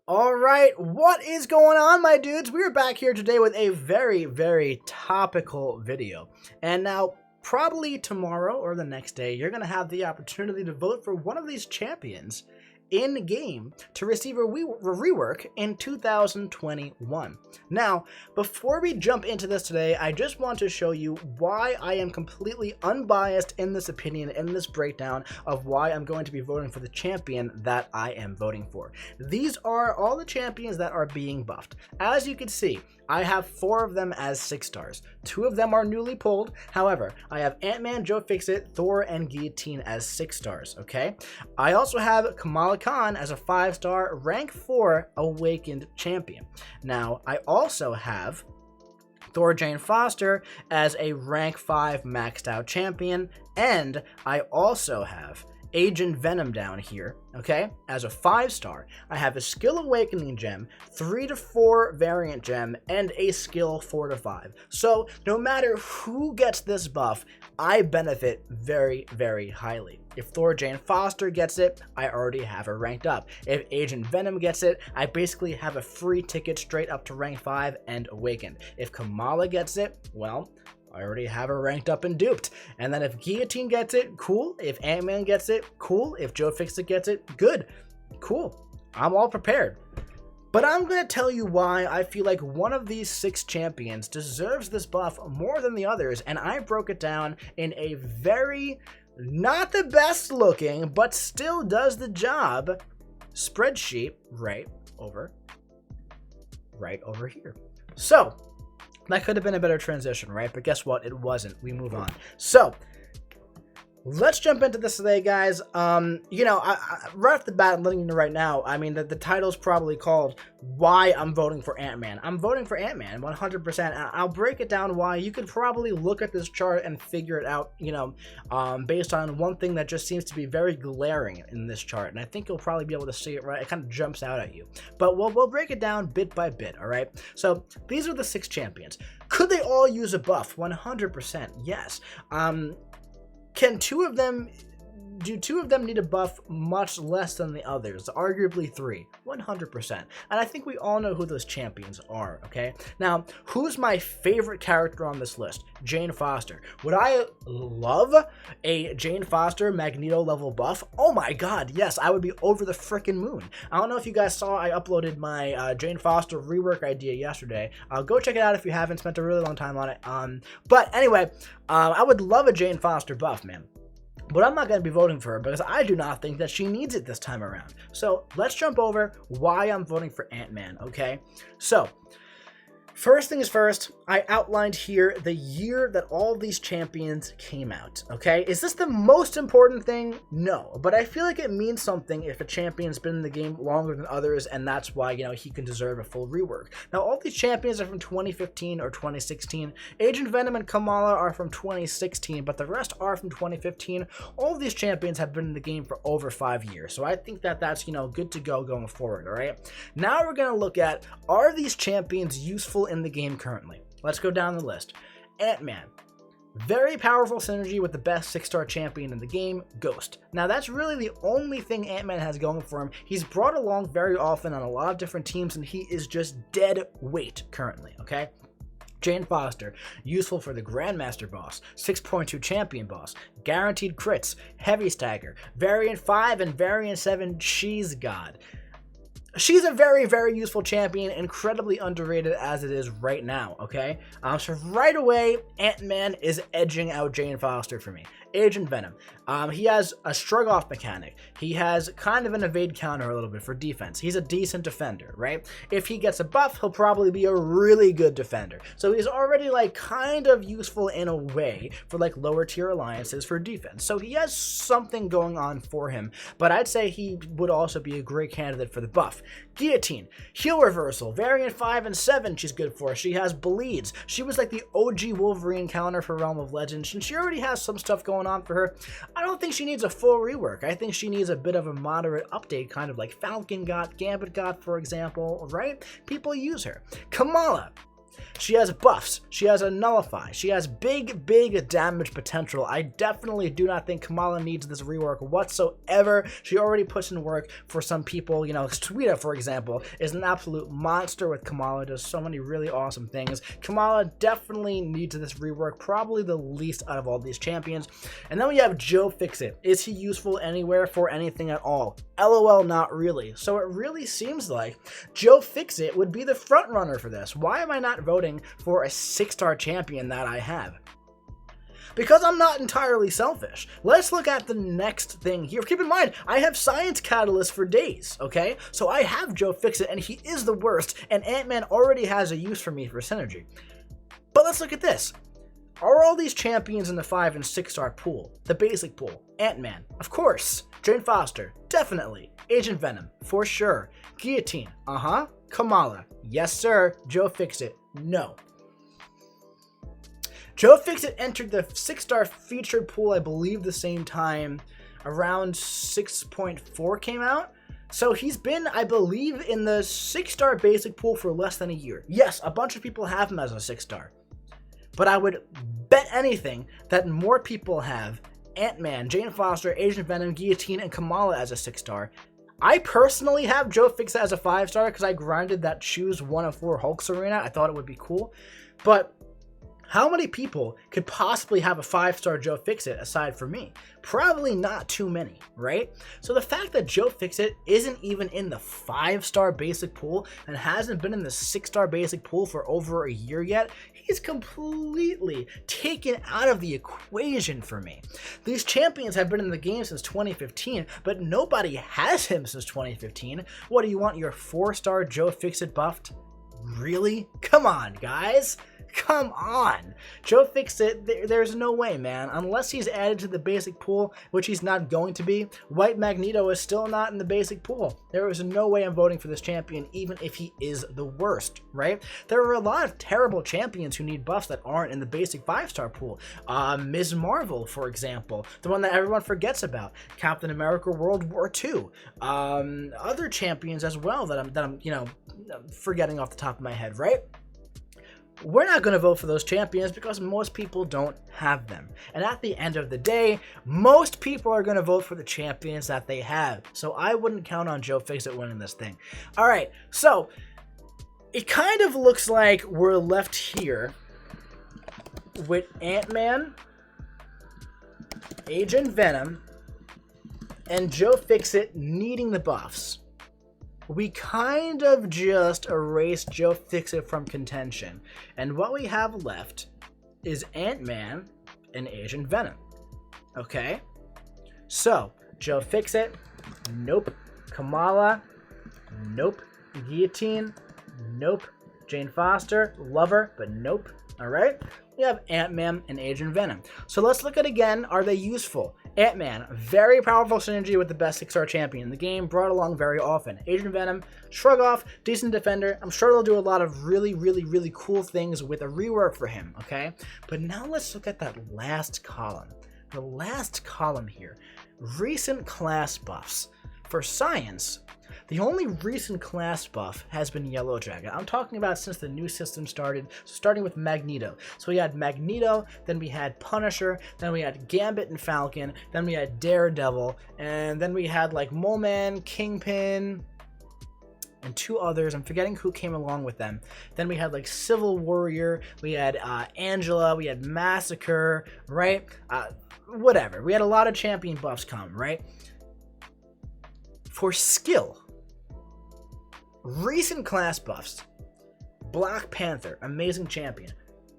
All right, what is going on, my dudes? We are back here today with a very, very topical video. And now, probably tomorrow or the next day, you're going to have the opportunity to vote for one of these champions in game to receive a rework in 2021. Now, before we jump into this today, I just want to show you why I am completely unbiased in this opinion, in this breakdown of why I'm going to be voting for the champion that I am voting for. These are all the champions that are being buffed. As you can see, I have 4 of them as 6 stars. 2 of them are newly pulled. However, I have Antman, Joe Fixit, Thor, and Guillotine as 6 stars, okay? I also have Kamala Khan as a 5-star, rank 4 awakened champion. Now, I also have Thor Jane Foster as a rank 5 maxed out champion, and I also have Agent Venom down here, okay, as a 5-star. I have a skill awakening gem, 3 to 4 variant gem, and a skill 4 to 5. So no matter who gets this buff, I benefit very, very highly. If Thor Jane Foster gets it, I already have her ranked up. If Agent Venom gets it, I basically have a free ticket straight up to rank 5 and awakened. If Kamala gets it, well, I already have her ranked up and duped. And then if Guillotine gets it, cool. If Antman gets it, cool. If Joe Fixit gets it, good. Cool. I'm all prepared. But I'm going to tell you why I feel like one of these 6 champions deserves this buff more than the others, and I broke it down in a very, not the best looking, but still does the job, spreadsheet right over here. So, that could have been a better transition, right? But guess what? It wasn't. We move on. So, let's jump into this today, guys. Right off the bat, I'm letting you know right now, I mean, the title's probably called Why I'm Voting for Antman. I'm voting for Antman 100%. I'll break it down why. You could probably look at this chart and figure it out, based on one thing that just seems to be very glaring in this chart. And I think you'll probably be able to see it, right? It kind of jumps out at you. But we'll break it down bit by bit, all right? So these are the 6 champions. Could they all use a buff? 100%, yes. Do 2 of them need a buff much less than the others? Arguably 3, 100%. And I think we all know who those champions are, okay? Now, who's my favorite character on this list? Jane Foster. Would I love a Jane Foster Magneto level buff? Oh my god, yes, I would be over the frickin' moon. I don't know if you guys saw, I uploaded my Jane Foster rework idea yesterday. Go check it out if you haven't, spent a really long time on it. But anyway, I would love a Jane Foster buff, man. But I'm not going to be voting for her because I do not think that she needs it this time around. So let's jump over why I'm voting for Antman, okay? So, first things first, I outlined here the year that all these champions came out, okay? Is this the most important thing? No, but I feel like it means something if a champion's been in the game longer than others, and that's why, he can deserve a full rework. Now, all these champions are from 2015 or 2016. Agent Venom and Kamala are from 2016, but the rest are from 2015. All of these champions have been in the game for over 5 years, so I think that that's, good to go going forward, all right? Now we're going to look at, are these champions useful in the game currently? Let's go down the list. Antman. Very powerful synergy with the best 6-star champion in the game, Ghost. Now that's really the only thing Antman has going for him. He's brought along very often on a lot of different teams, and he is just dead weight currently, okay? Jane Foster, useful for the Grandmaster boss, 6.2 champion boss, guaranteed crits, heavy stagger, variant 5 and variant 7 cheese god. She's a very, very useful champion, incredibly underrated as it is right now, okay? So right away, Antman is edging out Jane Foster for me. Agent Venom. He has a shrug-off mechanic. He has kind of an evade counter a little bit for defense. He's a decent defender, right? If he gets a buff, he'll probably be a really good defender. So he's already, kind of useful in a way for, lower-tier alliances for defense. So he has something going on for him, but I'd say he would also be a great candidate for the buff. Guillotine. Heal reversal. Variant 5 and 7 she's good for. She has bleeds. She was the OG Wolverine counter for Realm of Legends, and she already has some stuff going on for her. I don't think she needs a full rework. I think she needs a bit of a moderate update, kind of like Falcon got, Gambit got, for example, right? People use her. Kamala. She has buffs. She has a nullify. She has big, big damage potential. I definitely do not think Kamala needs this rework whatsoever. She already puts in work for some people. You know, Suida, for example, is an absolute monster with Kamala. Does so many really awesome things. Kamala definitely needs this rework, probably the least out of all these champions. And then we have Joe Fixit. Is he useful anywhere for anything at all? LOL, not really. So it really seems like Joe Fixit would be the front runner for this. Why am I not voting for a 6-star champion that I have? Because I'm not entirely selfish. Let's look at the next thing here. Keep in mind, I have Science Catalyst for days, okay? So I have Joe Fixit, and he is the worst, and Antman already has a use for me for synergy. But let's look at this. Are all these champions in the 5 and 6-star pool? The basic pool. Antman, of course. Jane Foster, definitely. Agent Venom, for sure. Guillotine, Kamala, yes sir. Joe Fixit, no. Joe Fixit entered the 6-star featured pool, I believe, the same time around 6.4 came out. So he's been, I believe, in the 6-star basic pool for less than a year. Yes, a bunch of people have him as a 6-star. But I would bet anything that more people have Antman, Jane Foster, Agent Venom, Guillotine, and Kamala as a 6-star. I personally have Joe Fixit as a 5-star because I grinded that choose 1 of 4 Hulks arena. I thought it would be cool. But how many people could possibly have a 5-star Joe Fixit aside from me? Probably not too many, right? So the fact that Joe Fixit isn't even in the 5-star basic pool and hasn't been in the 6-star basic pool for over a year yet, he's completely taken out of the equation for me. These champions have been in the game since 2015, but nobody has him since 2015. What, do you want your 4-star Joe Fixit buffed? Really? Come on, guys. Come on. Joe Fixit, there's no way, man. Unless he's added to the basic pool, which he's not going to be, White Magneto is still not in the basic pool. There is no way I'm voting for this champion, even if he is the worst, right? There are a lot of terrible champions who need buffs that aren't in the basic 5-star pool. Ms. Marvel, for example, the one that everyone forgets about. Captain America World War II. Other champions as well that I'm forgetting off the top of my head, right? We're not going to vote for those champions because most people don't have them. And at the end of the day, most people are going to vote for the champions that they have. So I wouldn't count on Joe Fixit winning this thing. All right, so it kind of looks like we're left here with Antman, Agent Venom, and Joe Fixit needing the buffs. We kind of just erased Joe Fixit from contention. And what we have left is Antman and Agent Venom. Okay? So, Joe Fixit, nope. Kamala, nope. Guillotine, nope. Jane Foster, love her, but nope. Alright? We have Antman and Agent Venom. So let's look at again, are they useful? Antman, very powerful synergy with the best 6-star champion in the game, brought along very often. Agent Venom, shrug off, decent defender. I'm sure they'll do a lot of really cool things with a rework for him, okay? But now let's look at that last column. The last column here, recent class buffs. For Science, the only recent class buff has been Yellow Jacket. I'm talking about since the new system started, so starting with Magneto. So we had Magneto, then we had Punisher, then we had Gambit and Falcon, then we had Daredevil, and then we had like Mole Man, Kingpin, and 2 others. I'm forgetting who came along with them. Then we had like Civil Warrior, we had Angela, we had Massacre, right? Whatever. We had a lot of champion buffs come, right? For skill, recent class buffs, Black Panther, amazing champion.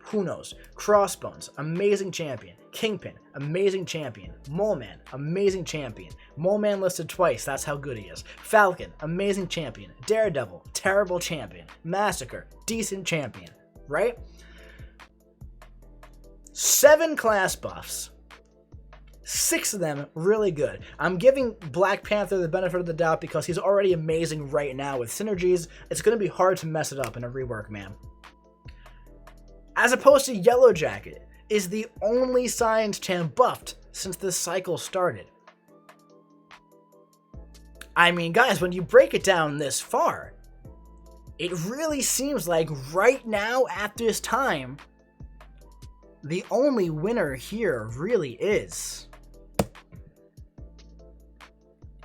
Who knows? Crossbones, amazing champion. Kingpin, amazing champion. Mole Man, amazing champion. Mole Man listed twice, that's how good he is. Falcon, amazing champion. Daredevil, terrible champion. Massacre, decent champion, right? 7 class buffs. 6 of them really good. I'm giving Black Panther the benefit of the doubt because he's already amazing right now with synergies. It's going to be hard to mess it up in a rework, man. As opposed to Yellow Jacket is the only Science champ buffed since this cycle started. I mean, guys, when you break it down this far, it really seems like right now at this time, the only winner here really is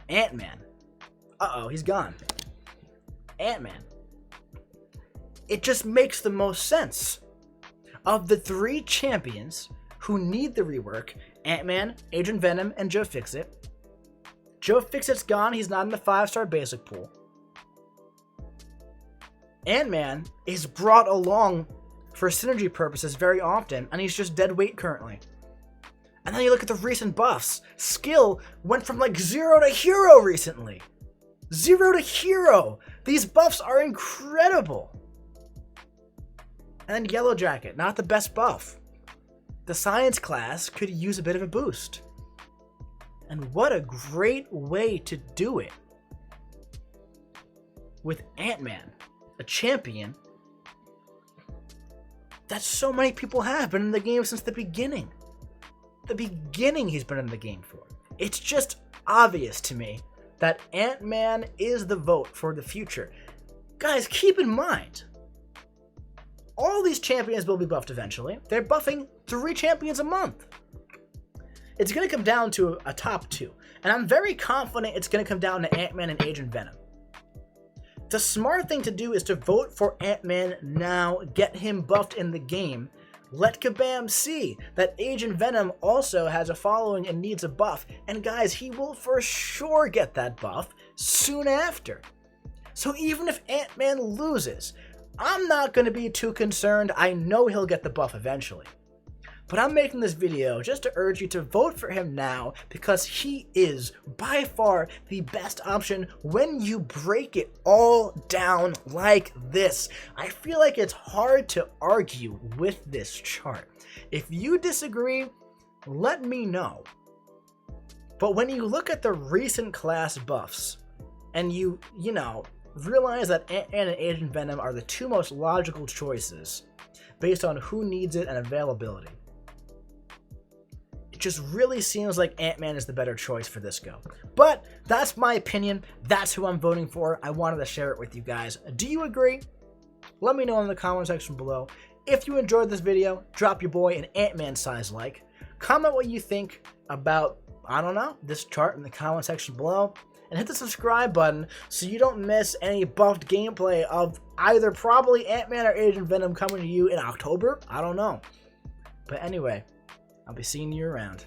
Antman. Uh-oh, he's gone. Antman. It just makes the most sense. Of the 3 champions who need the rework, Antman, Agent Venom, and Joe Fixit. Joe Fixit's gone, he's not in the 5-star basic pool. Antman is brought along for synergy purposes very often, and he's just dead weight currently. And then you look at the recent buffs. Skill went from like 0 to hero recently. 0 to hero. These buffs are incredible. And then Yellow Jacket, not the best buff. The science class could use a bit of a boost. And what a great way to do it. With Antman, a champion that so many people have been in the game since the beginning. The beginning he's been in the game for. It's just obvious to me that Antman is the vote for the future. Guys, keep in mind, all these champions will be buffed eventually. They're buffing 3 champions a month. It's going to come down to a top 2. And I'm very confident it's going to come down to Antman and Agent Venom. The smart thing to do is to vote for Antman now, get him buffed in the game. Let Kabam see that Agent Venom also has a following and needs a buff. And guys, he will for sure get that buff soon after. So even if Antman loses, I'm not going to be too concerned. I know he'll get the buff eventually. But I'm making this video just to urge you to vote for him now because he is by far the best option when you break it all down like this. I feel like it's hard to argue with this chart. If you disagree, let me know. But when you look at the recent class buffs and you realize that Antman and Agent Venom are the 2 most logical choices based on who needs it and availability. It just really seems like Antman is the better choice for this go. But that's my opinion. That's who I'm voting for. I wanted to share it with you guys. Do you agree? Let me know in the comment section below. If you enjoyed this video, drop your boy an Antman size like. Comment what you think about, I don't know, this chart in the comment section below. And hit the subscribe button so you don't miss any buffed gameplay of either probably Antman or Agent Venom coming to you in October. I don't know. But anyway, I'll be seeing you around.